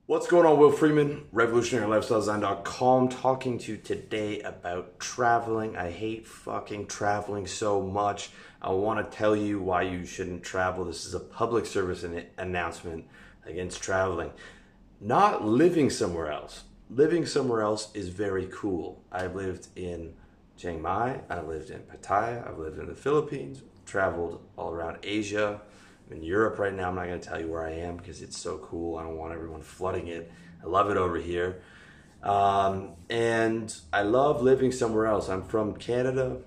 What's going on, Will Freeman, revolutionarylifestyledesign.com, talking to you today about traveling. I hate fucking traveling so much. I want to tell you why you shouldn't travel. This is a public service announcement against traveling. Not living somewhere else. Living somewhere else is very cool. I've lived in Chiang Mai, I've lived in Pattaya, I've lived in the Philippines, traveled all around Asia. I'm in Europe right now. I'm not going to tell you where I am because it's so cool. I don't want everyone flooding it. I love it over here. And I love living somewhere else. I'm from Canada.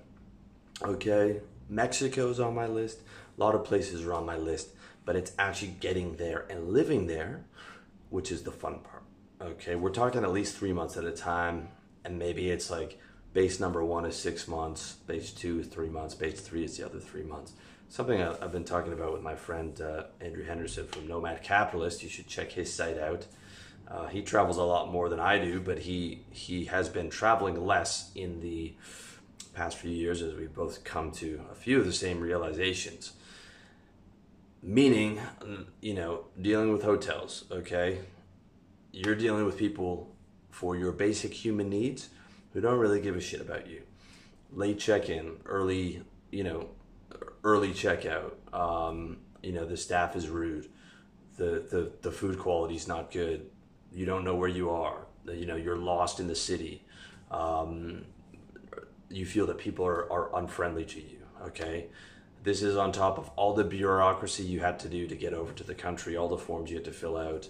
Okay. Mexico's on my list. A lot of places are on my list. But it's actually getting there and living there, which is the fun part. Okay. We're talking at least 3 months at a time. And maybe it's like base number 1 is 6 months. Base 2 is 3 months. Base 3 is the other 3 months. Something I've been talking about with my friend Andrew Henderson from Nomad Capitalist. You should check his site out. He travels a lot more than I do, but he has been traveling less in the past few years as we've both come to a few of the same realizations. Meaning, dealing with hotels, okay? You're dealing with people for your basic human needs who don't really give a shit about you. Late check-in, early checkout. The staff is rude. The food quality is not good. You don't know where you are. You're lost in the city. You feel that people are unfriendly to you. Okay, this is on top of all the bureaucracy you had to do to get over to the country, all the forms you had to fill out,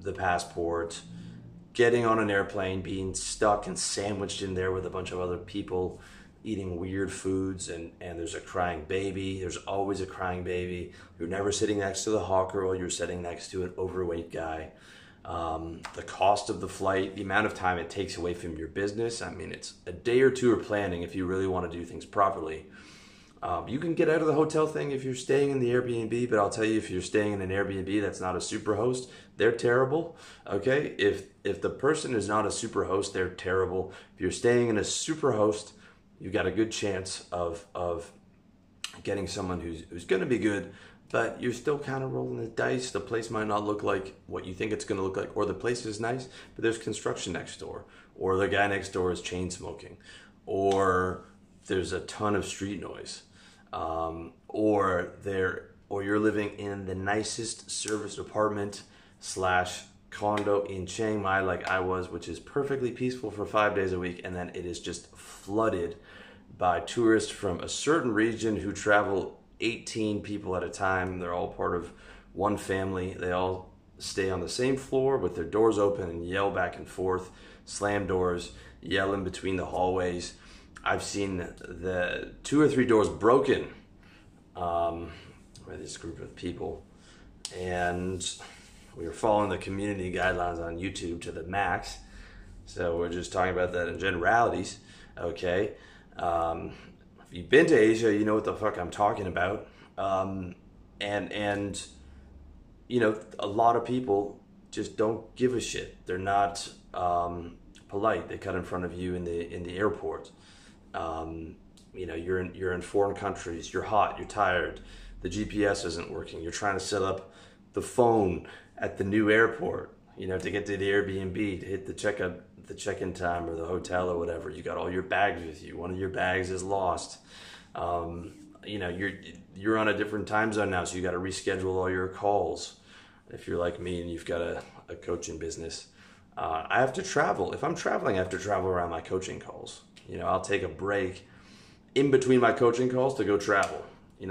the passport, getting on an airplane, being stuck and sandwiched in there with a bunch of other people, eating weird foods, and there's a crying baby. There's always a crying baby. You're never sitting next to the hot girl. You're sitting next to an overweight guy. The cost of the flight, the amount of time it takes away from your business. I mean, it's a day or two of planning if you really want to do things properly. You can get out of the hotel thing if you're staying in the Airbnb, but I'll tell you, if you're staying in an Airbnb that's not a super host, they're terrible. Okay, if the person is not a super host, they're terrible. If you're staying in a super host, you got a good chance of getting someone who's going to be good, but you're still kind of rolling the dice. The place might not look like what you think it's going to look like, or the place is nice, but there's construction next door, or the guy next door is chain smoking, or there's a ton of street noise, or you're living in the nicest serviced apartment / condo in Chiang Mai like I was, which is perfectly peaceful for 5 days a week, and then it is just flooded by tourists from a certain region who travel 18 people at a time. They're all part of one family. They all stay on the same floor with their doors open and yell back and forth, slam doors, yell in between the hallways. I've seen the 2 or 3 doors broken by this group of people, and we were following the community guidelines on YouTube to the max. So we're just talking about that in generalities, okay? If you've been to Asia, you know what the fuck I'm talking about. And a lot of people just don't give a shit. They're not polite. They cut in front of you in the airport. You're in foreign countries. You're hot. You're tired. The GPS isn't working. You're trying to set up the phone at the new airport, to get to the Airbnb, to hit the check-in time or the hotel or whatever. You got all your bags with you. One of your bags is lost. You're on a different time zone now, so you got to reschedule all your calls. If you're like me and you've got a coaching business, I have to travel. If I'm traveling, I have to travel around my coaching calls. I'll take a break in between my coaching calls to go travel.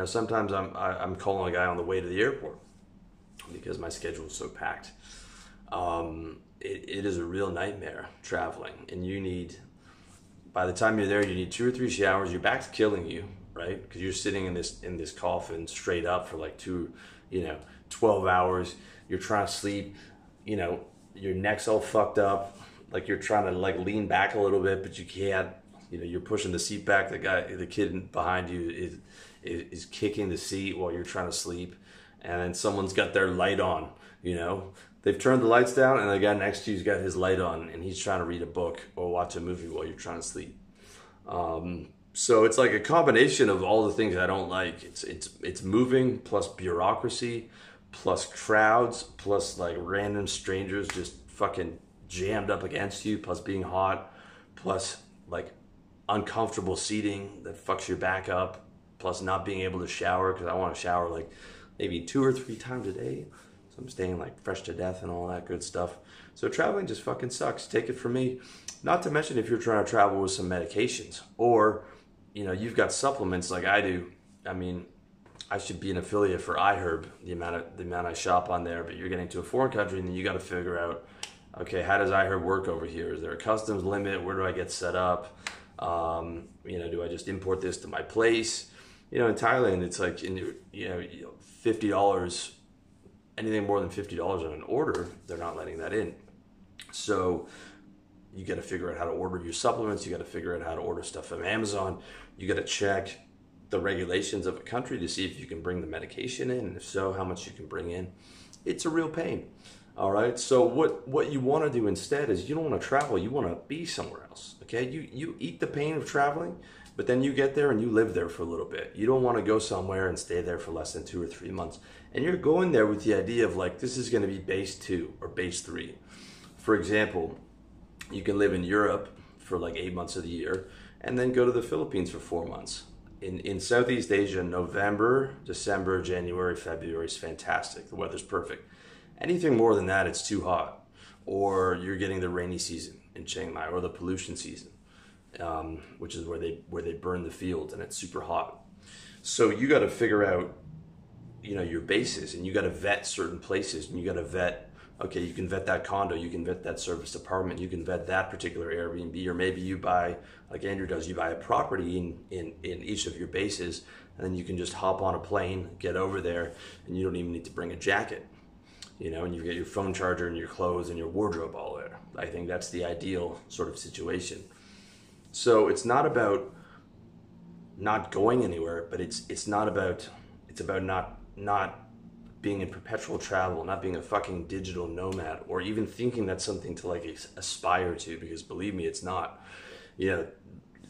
Sometimes I'm calling a guy on the way to the airport because my schedule is so packed. It is a real nightmare traveling, and by the time you're there, you need 2 or 3 showers. Your back's killing you, right? Because you're sitting in this coffin straight up for like 12 hours. You're trying to sleep, your neck's all fucked up, like you're trying to like lean back a little bit, but you can't. You're pushing the seat back. The kid behind you is kicking the seat while you're trying to sleep, and then someone's got their light on. They've turned the lights down, and the guy next to you's got his light on, and he's trying to read a book or watch a movie while you're trying to sleep. So it's like a combination of all the things I don't like. It's moving plus bureaucracy plus crowds, plus like random strangers just fucking jammed up against you, plus being hot, plus like uncomfortable seating that fucks your back up, plus not being able to shower because I want to shower like maybe 2 or 3 times a day. So I'm staying like fresh to death and all that good stuff. So traveling just fucking sucks. Take it from me. Not to mention if you're trying to travel with some medications or, you know, you've got supplements like I do. I mean, I should be an affiliate for iHerb, the amount I shop on there, but you're getting to a foreign country and then you got to figure out, okay, how does iHerb work over here? Is there a customs limit? Where do I get set up? You know, do I just import this to my place? You know, in Thailand, it's like, $50, anything more than $50 on an order, they're not letting that in. So you got to figure out how to order your supplements. You got to figure out how to order stuff from Amazon. You got to check the regulations of a country to see if you can bring the medication in, and if so, how much you can bring in. It's a real pain. All right. So what you want to do instead is you don't want to travel. You want to be somewhere else. Okay. You eat the pain of traveling, but then you get there and you live there for a little bit. You don't want to go somewhere and stay there for less than 2 or 3 months. And you're going there with the idea of like, this is going to be base 2 or base 3. For example, you can live in Europe for like 8 months of the year and then go to the Philippines for 4 months. In Southeast Asia, November, December, January, February is fantastic. The weather's perfect. Anything more than that, it's too hot. Or you're getting the rainy season in Chiang Mai, or the pollution season, which is where they burn the fields and it's super hot. So you got to figure out, you know, your bases, and you got to vet certain places, and you got to vet, okay, you can vet that condo, you can vet that serviced apartment, you can vet that particular Airbnb, or maybe you buy, like Andrew does, you buy a property in each of your bases, and then you can just hop on a plane, get over there, and you don't even need to bring a jacket, you know, and you get your phone charger and your clothes and your wardrobe all there. I think that's the ideal sort of situation. So it's not about not going anywhere, but it's about not being in perpetual travel, not being a fucking digital nomad, or even thinking that's something to like aspire to, because believe me, it's not. You know,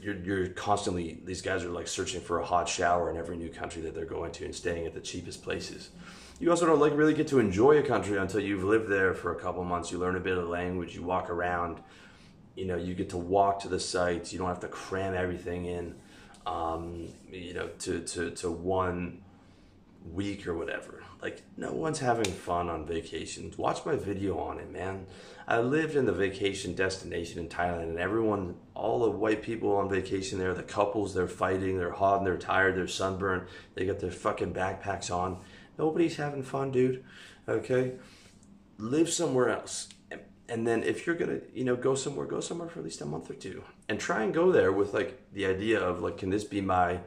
you're constantly, these guys are like searching for a hot shower in every new country that they're going to and staying at the cheapest places. You also don't like really get to enjoy a country until you've lived there for a couple months. You learn a bit of the language, you walk around, you know, you get to walk to the sites, you don't have to cram everything in, you know, to 1 week or whatever. Like, no one's having fun on vacations. Watch my video on it, man. I lived in the vacation destination in Thailand, and everyone, all the white people on vacation there, the couples, they're fighting, they're hot and they're tired, they're sunburned, they got their fucking backpacks on. Nobody's having fun, dude. Okay? Live somewhere else. And then if you're gonna, you know, go somewhere for at least a month or 2. And try and go there with like the idea of like, can this be my,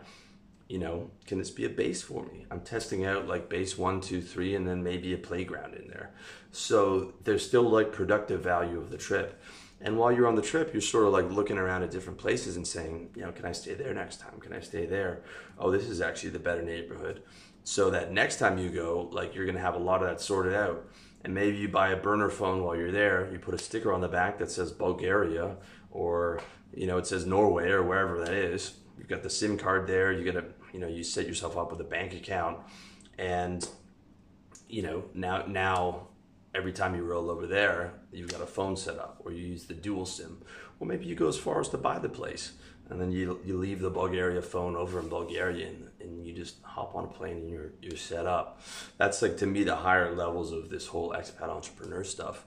you know, can this be a base for me? I'm testing out like base 1, 2, 3, and then maybe a playground in there. So there's still like productive value of the trip. And while you're on the trip, you're sort of like looking around at different places and saying, you know, can I stay there next time? Can I stay there? Oh, this is actually the better neighborhood. So that next time you go, like, you're going to have a lot of that sorted out. And maybe you buy a burner phone while you're there. You put a sticker on the back that says Bulgaria, or, you know, it says Norway, or wherever that is. You've got the SIM card there. You get a, you know, you set yourself up with a bank account, and, you know, now every time you roll over there, you've got a phone set up, or you use the dual SIM. Well, maybe you go as far as to buy the place, and then you leave the Bulgaria phone over in Bulgaria, and you just hop on a plane and you're set up. That's like, to me, the higher levels of this whole expat entrepreneur stuff.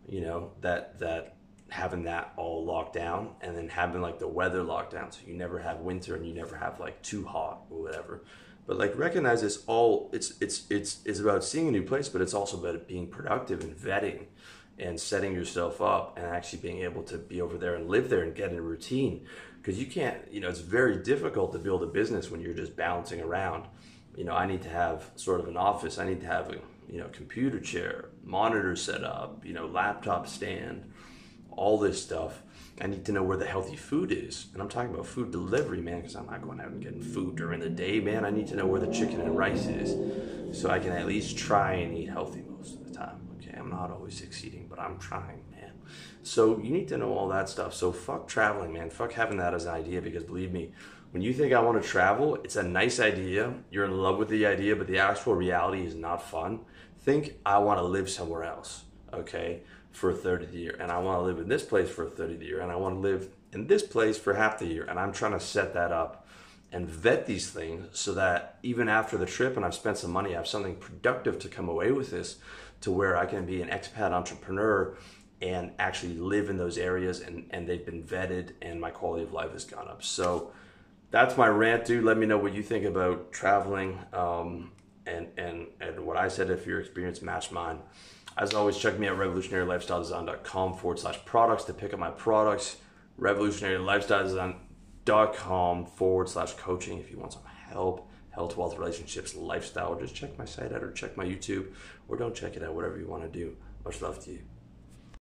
You know, that having that all locked down, and then having like the weather locked down, so you never have winter and you never have like too hot or whatever. But like, recognize it's about seeing a new place, but it's also about being productive and vetting and setting yourself up and actually being able to be over there and live there and get in a routine. Because you can't, you know, it's very difficult to build a business when you're just bouncing around. You know, I need to have sort of an office. I need to have a, you know, computer chair, monitor set up, you know, laptop stand, all this stuff. I need to know where the healthy food is. And I'm talking about food delivery, man, because I'm not going out and getting food during the day, man. I need to know where the chicken and rice is, so I can at least try and eat healthy most of the time. Okay, I'm not always succeeding, but I'm trying, man. So you need to know all that stuff. So fuck traveling, man. Fuck having that as an idea, because believe me, when you think I want to travel, it's a nice idea. You're in love with the idea, but the actual reality is not fun. think I want to live somewhere else, okay, for a third of the year, and I want to live in this place for a third of the year, and I want to live in this place for half the year, and I'm trying to set that up and vet these things so that even after the trip and I've spent some money, I have something productive to come away with this, to where I can be an expat entrepreneur and actually live in those areas, and they've been vetted and my quality of life has gone up. So that's my rant, dude. Let me know what you think about traveling, and what I said, if your experience matched mine. As always, check me out, revolutionarylifestyledesign.com/products to pick up my products, revolutionarylifestyledesign.com/coaching if you want some help, health, wealth, relationships, lifestyle. Just check my site out or check my YouTube, or don't check it out, whatever you want to do. Much love to you.